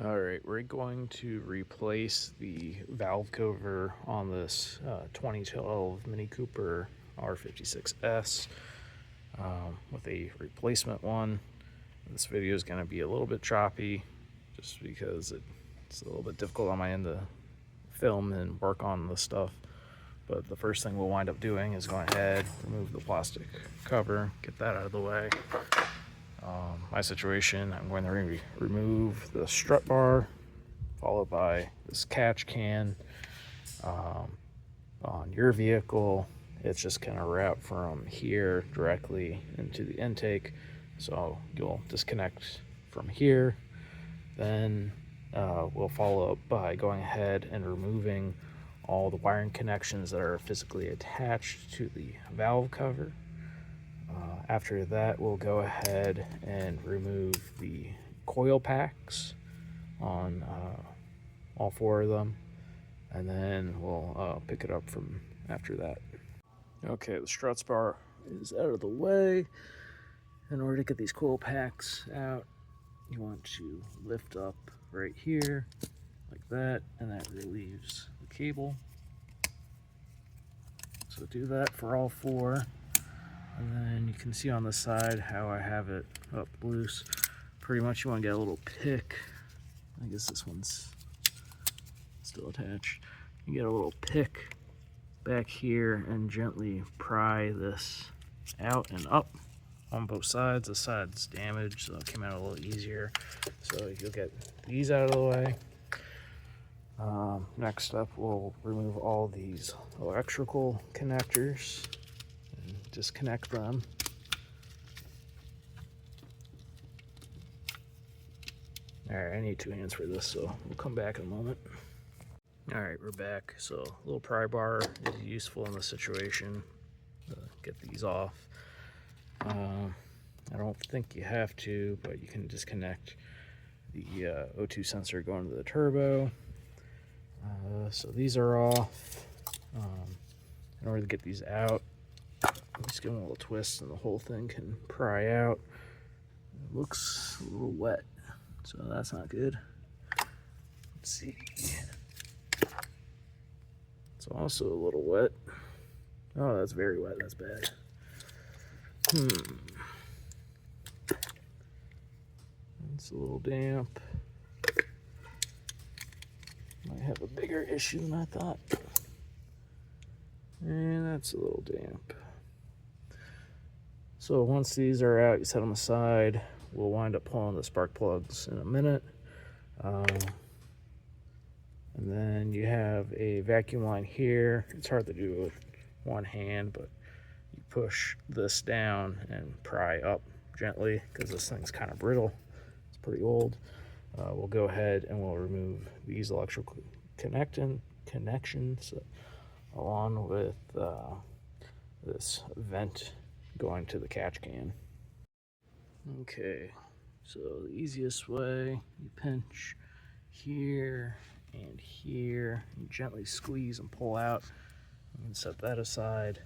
All right, we're going to replace the valve cover on this 2012 Mini Cooper R56S with a replacement one. This video is going to be a little bit choppy just because it's a little bit difficult on my end to film and work on the stuff. But the first thing we'll wind up doing is going ahead, remove the plastic cover, get that out of the way. My situation, I'm going to remove the strut bar, followed by this catch can. On your vehicle, it's just kind of wrapped from here directly into the intake. So you'll disconnect from here. Then we'll follow up by going ahead and removing all the wiring connections that are physically attached to the valve cover. After that, we'll go ahead and remove the coil packs on all four of them, and then we'll pick it up from after that. Okay, the struts bar is out of the way. In order to get these coil packs out, you want to lift up right here like that, and that relieves the cable. So do that for all four. And then you can see on the side how I have it up loose. Pretty much you want to get a little pick. I guess this one's still attached. You get a little pick back here and gently pry this out and up on both sides. The side's damaged, so it came out a little easier. So you'll get these out of the way. Next up, we'll remove all these electrical connectors. Disconnect them. Alright, I need two hands for this, so we'll come back in a moment. Alright, we're back. So a little pry bar is useful in this situation. Get these off. I don't think you have to, but you can disconnect the O2 sensor going to the turbo. So these are off. In order to get these out, just give them a little twist and the whole thing can pry out. It looks a little wet, so that's not good. Let's see. It's also a little wet. Oh, that's very wet. That's bad. It's a little damp. Might have a bigger issue than I thought. And that's a little damp. So once these are out, you set them aside. We'll wind up pulling the spark plugs in a minute. And then you have a vacuum line here. It's hard to do with one hand, but you push this down and pry up gently because this thing's kind of brittle. It's pretty old. We'll go ahead and we'll remove these electrical connections along with this vent going to the catch can. Okay, so the easiest way, you pinch here and here, and gently squeeze and pull out. You can set that aside.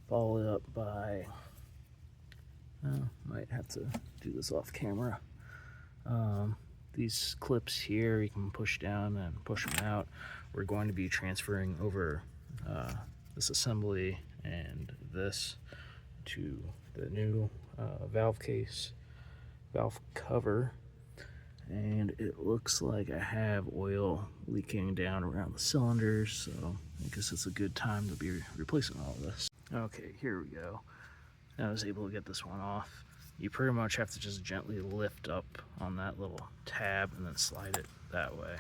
Follow it up by, might have to do this off camera. These clips here, you can push down and push them out. We're going to be transferring over this assembly and this to the new valve cover, and it looks like I have oil leaking down around the cylinders, so I guess it's a good time to be replacing all of this. Okay, here we go. I was able to get this one off. You pretty much have to just gently lift up on that little tab and then slide it that way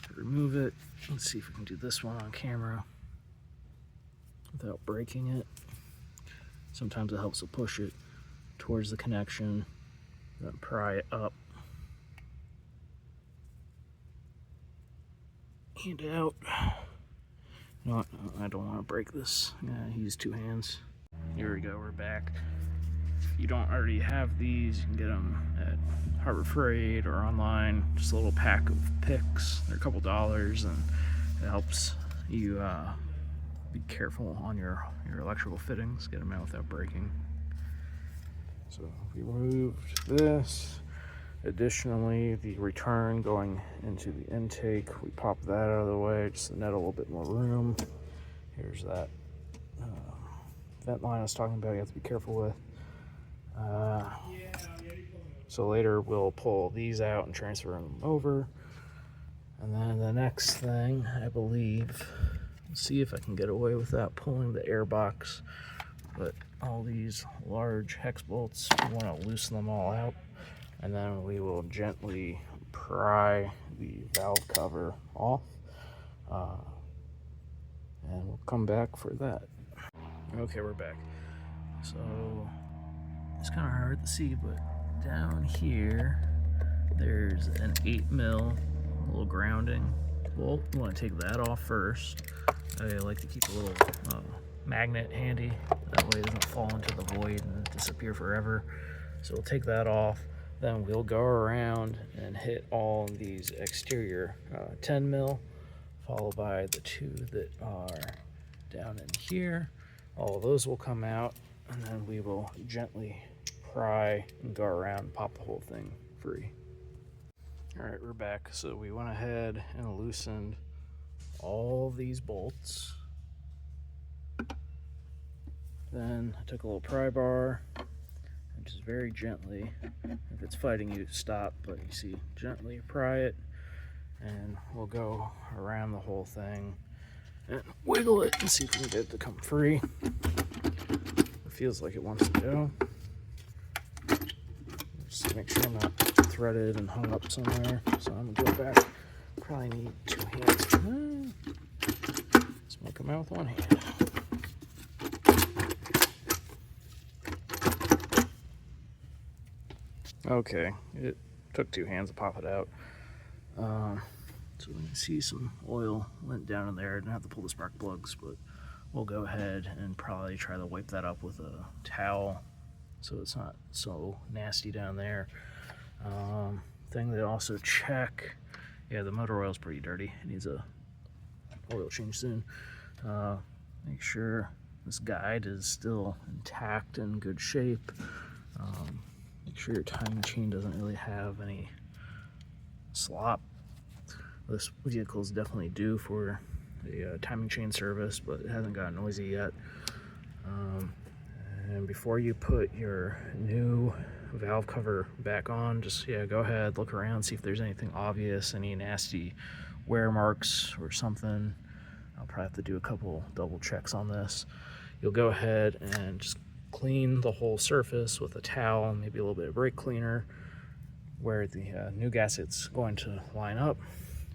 to remove it. Let's see if we can do this one on camera without breaking it. Sometimes it helps to push it towards the connection, then pry it up and out. No, I don't want to break this. I'm gonna use two hands. Here we go, we're back. If you don't already have these, you can get them at Harbor Freight or online. Just a little pack of picks. They're a couple dollars, and it helps you be careful on your electrical fittings, get them out without breaking. So we removed this. Additionally, the return going into the intake, we pop that out of the way just to net a little bit more room. Here's that vent line I was talking about, you have to be careful with. So later we'll pull these out and transfer them over. And then the next thing, I believe, let's see if I can get away without pulling the air box, but all these large hex bolts, we want to loosen them all out, and then we will gently pry the valve cover off, and we'll come back for that. Okay, we're back. So it's kind of hard to see, but down here there's an 8mm little grounding bolt. You want to take that off first. I like to keep a little magnet handy, that way it doesn't fall into the void and disappear forever. So we'll take that off, then we'll go around and hit all these exterior 10mm, followed by the two that are down in here. All of those will come out, and then we will gently pry and go around and pop the whole thing free. All right, we're back. So we went ahead and loosened all these bolts. Then I took a little pry bar and just very gently, if it's fighting you, stop, but you see, gently pry it, and we'll go around the whole thing and wiggle it and see if we can get it to come free. It feels like it wants to go. Just make sure I'm not threaded and hung up somewhere. So I'm gonna go back. Probably need 2 hands. Let's make them out with 1 hand. Okay, it took 2 hands to pop it out. So we can see some oil went down in there. I didn't have to pull the spark plugs, but we'll go ahead and probably try to wipe that up with a towel so it's not so nasty down there. Thing to also check, yeah, the motor oil is pretty dirty. It needs a oil change soon. Make sure this guide is still intact and good shape. Make sure your timing chain doesn't really have any slop. This vehicle is definitely due for a timing chain service, but it hasn't gotten noisy yet. And before you put your new valve cover back on, just go ahead, look around, see if there's anything obvious, any nasty wear marks or something. I'll probably have to do a couple double checks on this. You'll go ahead and just clean the whole surface with a towel, maybe a little bit of brake cleaner, where the new gasket's going to line up.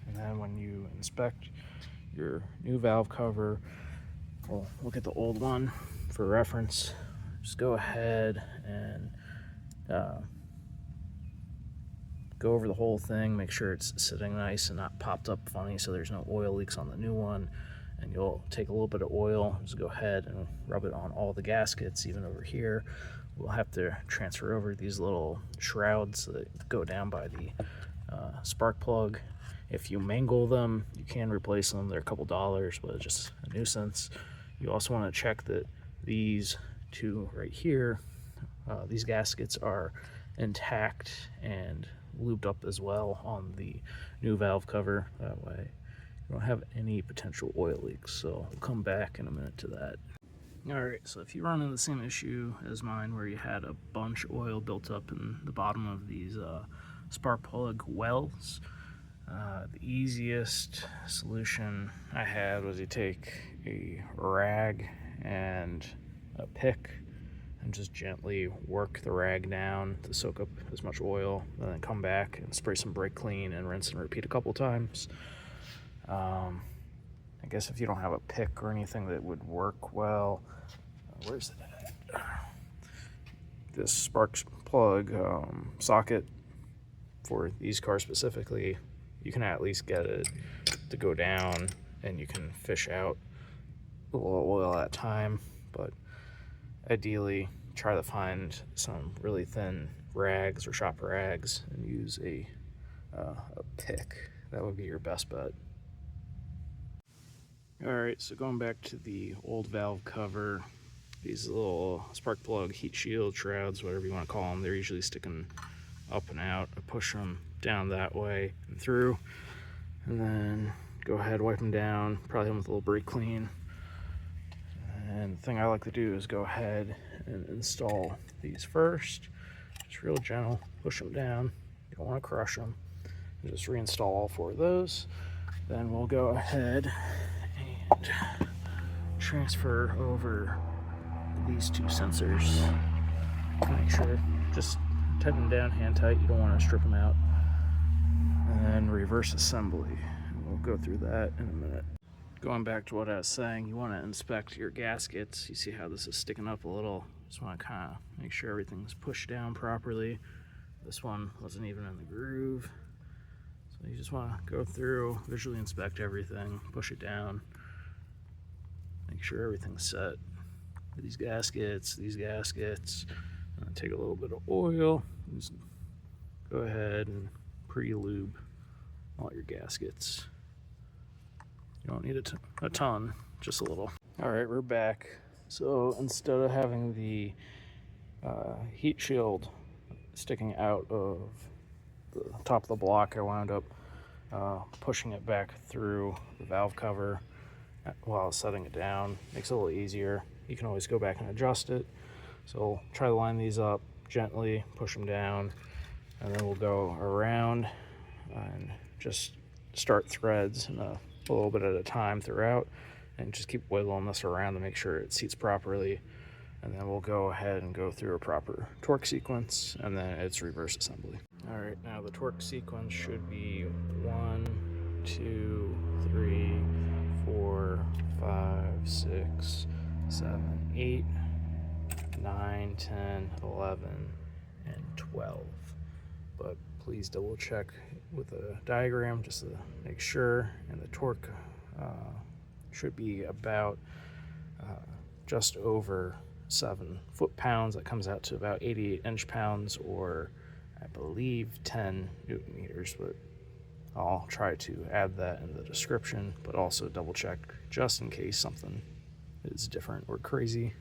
And then when you inspect your new valve cover, we'll look at the old one for reference. Just go ahead and go over the whole thing, make sure it's sitting nice and not popped up funny so there's no oil leaks on the new one. And you'll take a little bit of oil, just go ahead and rub it on all the gaskets, even over here. We'll have to transfer over these little shrouds that go down by the spark plug. If you mangle them, you can replace them. They're a couple dollars, but it's just a nuisance. You also want to check that these two right here, these gaskets are intact and lubed up as well on the new valve cover. That way you don't have any potential oil leaks. So we'll come back in a minute to that. All right, so if you run into the same issue as mine where you had a bunch of oil built up in the bottom of these spark plug wells, the easiest solution I had was you take a rag and a pick and just gently work the rag down to soak up as much oil, and then come back and spray some brake clean and rinse and repeat a couple times. I guess if you don't have a pick or anything that would work well, where's it at? This spark plug socket for these cars specifically, you can at least get it to go down and you can fish out a little oil at a time, but ideally try to find some really thin rags or shop rags and use a pick. That would be your best bet. Alright, so going back to the old valve cover, these little spark plug heat shield shrouds, whatever you want to call them, they're usually sticking up and out. I push them down that way and through, and then go ahead, wipe them down, probably hit them with a little brake clean. And the thing I like to do is go ahead and install these first. Just real gentle, push them down. You don't want to crush them. Just reinstall all 4 of those. Then we'll go ahead and transfer over these 2 sensors. Make sure, just tighten them down hand tight. You don't want to strip them out. And then reverse assembly. We'll go through that in a minute. Going back to what I was saying, you want to inspect your gaskets. You see how this is sticking up a little. Just want to kind of make sure everything's pushed down properly. This one wasn't even in the groove. So you just want to go through, visually inspect everything, push it down, make sure everything's set. These gaskets, and take a little bit of oil. Just go ahead and pre-lube all your gaskets. You don't need a ton, just a little. All right, we're back. So instead of having the heat shield sticking out of the top of the block, I wound up pushing it back through the valve cover while setting it down. Makes it a little easier. You can always go back and adjust it. So try to line these up gently, push them down, and then we'll go around and just start threads in a little bit at a time throughout, and just keep wiggling this around to make sure it seats properly. And then we'll go ahead and go through a proper torque sequence, and then it's reverse assembly. All right, now the torque sequence should be 1, 2, 3, 4, 5, 6, 7, 8, 9, 10, 11, and 12. But please double check with a diagram just to make sure. And the torque should be about just over 7 foot-pounds. That comes out to about 88 inch-pounds, or I believe 10 newton meters, but I'll try to add that in the description, but also double check just in case something is different or crazy.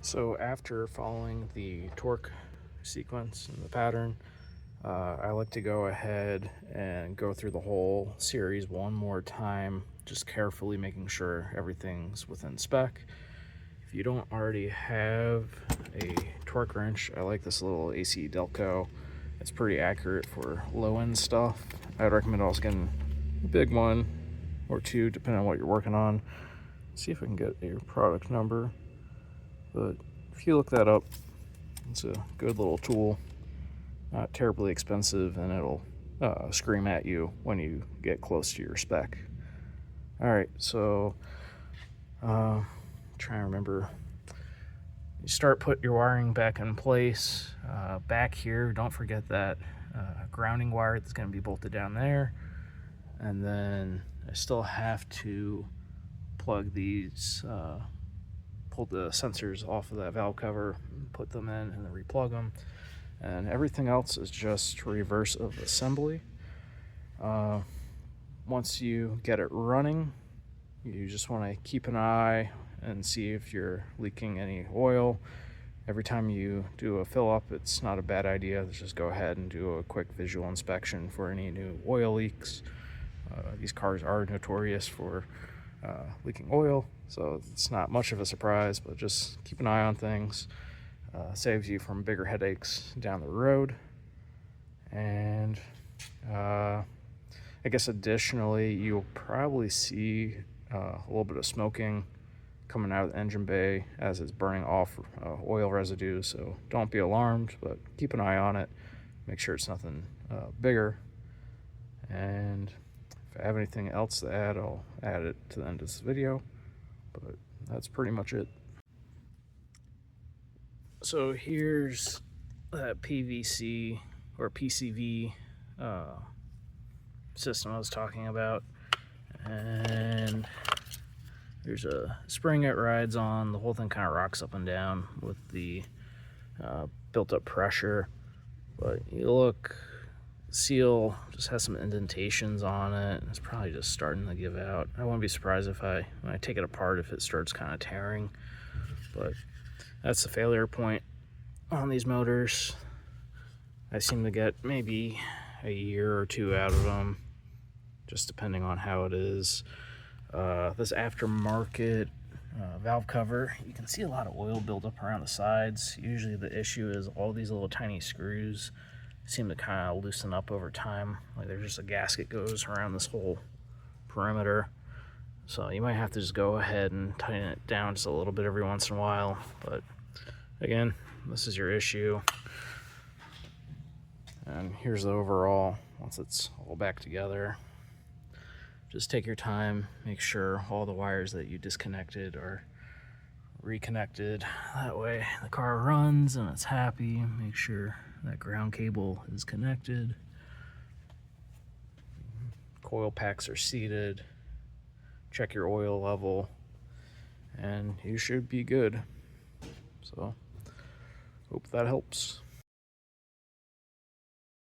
So after following the torque sequence and the pattern, I like to go ahead and go through the whole series one more time, just carefully making sure everything's within spec. If you don't already have a torque wrench, I like this little AC Delco. It's pretty accurate for low-end stuff. I'd recommend also getting a big one or 2, depending on what you're working on. See if I can get a product number. But if you look that up, it's a good little tool. Not terribly expensive, and it'll scream at you when you get close to your spec. Alright, so trying to remember. You put your wiring back in place. Back here, don't forget that grounding wire that's going to be bolted down there. And then I still have to plug these, pull the sensors off of that valve cover, put them in, and then replug them. And everything else is just reverse of assembly. Once you get it running, you just want to keep an eye and see if you're leaking any oil. Every time you do a fill up, it's not a bad idea to just go ahead and do a quick visual inspection for any new oil leaks. These cars are notorious for leaking oil, so it's not much of a surprise, but just keep an eye on things. Saves you from bigger headaches down the road. And I guess additionally, you'll probably see a little bit of smoking coming out of the engine bay as it's burning off oil residue, so don't be alarmed, but keep an eye on it, make sure it's nothing bigger. And if I have anything else to add, I'll add it to the end of this video, but that's pretty much it. So here's that PVC or PCV system I was talking about, and there's a spring it rides on. The whole thing kind of rocks up and down with the built-up pressure, but you look, seal just has some indentations on it, and it's probably just starting to give out. I wouldn't be surprised if when I take it apart, if it starts kind of tearing, but that's the failure point on these motors. I seem to get maybe a year or two out of them, just depending on how it is. This aftermarket valve cover, you can see a lot of oil buildup around the sides. Usually the issue is all these little tiny screws seem to kind of loosen up over time. Like there's just a gasket goes around this whole perimeter. So you might have to just go ahead and tighten it down just a little bit every once in a while. But again, this is your issue. And here's the overall once it's all back together. Just take your time, make sure all the wires that you disconnected are reconnected. That way the car runs and it's happy. Make sure that ground cable is connected. Coil packs are seated. Check your oil level and you should be good. So hope that helps.